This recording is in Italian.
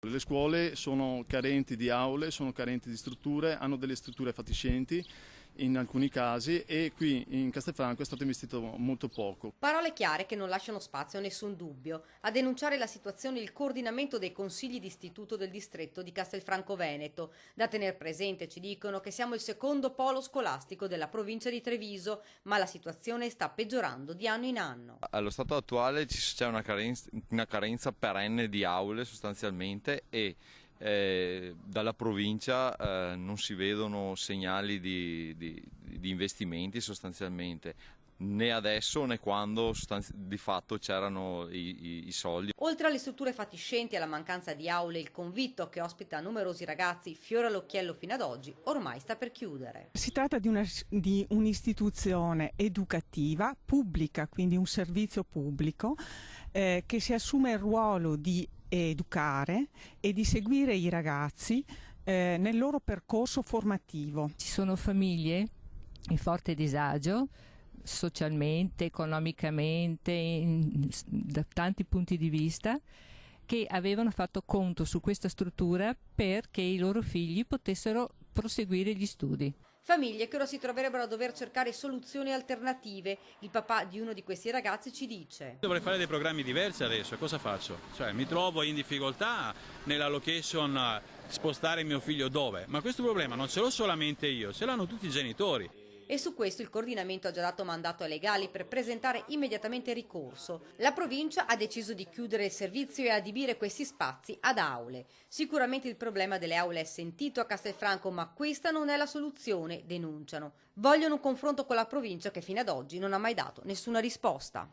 Le scuole sono carenti di aule, sono carenti di strutture, hanno delle strutture fatiscenti in alcuni casi e qui in Castelfranco è stato investito molto poco. Parole chiare che non lasciano spazio a nessun dubbio. A denunciare la situazione il coordinamento dei consigli d'istituto del distretto di Castelfranco Veneto. Da tener presente, ci dicono, che siamo il secondo polo scolastico della provincia di Treviso, ma la situazione sta peggiorando di anno in anno. Allo stato attuale c'è una carenza perenne di aule sostanzialmente e dalla provincia non si vedono segnali di investimenti sostanzialmente, né adesso né quando di fatto c'erano i soldi. Oltre alle strutture fatiscenti e alla mancanza di aule, il convitto, che ospita numerosi ragazzi fiore all'occhiello fino ad oggi, ormai sta per chiudere. Si tratta di un'istituzione educativa, pubblica, quindi un servizio pubblico, che si assume il ruolo di educare e di seguire i ragazzi nel loro percorso formativo. Ci sono famiglie in forte disagio socialmente, economicamente, da tanti punti di vista, che avevano fatto conto su questa struttura perché i loro figli potessero proseguire gli studi. Famiglie che ora si troverebbero a dover cercare soluzioni alternative. Il papà di uno di questi ragazzi ci dice: dovrei fare dei programmi diversi adesso, cosa faccio? Cioè, mi trovo in difficoltà nella location, spostare mio figlio dove? Ma questo problema non ce l'ho solamente io, ce l'hanno tutti i genitori. E su questo il coordinamento ha già dato mandato ai legali per presentare immediatamente ricorso. La provincia ha deciso di chiudere il servizio e adibire questi spazi ad aule. Sicuramente il problema delle aule è sentito a Castelfranco, ma questa non è la soluzione, denunciano. Vogliono un confronto con la provincia che fino ad oggi non ha mai dato nessuna risposta.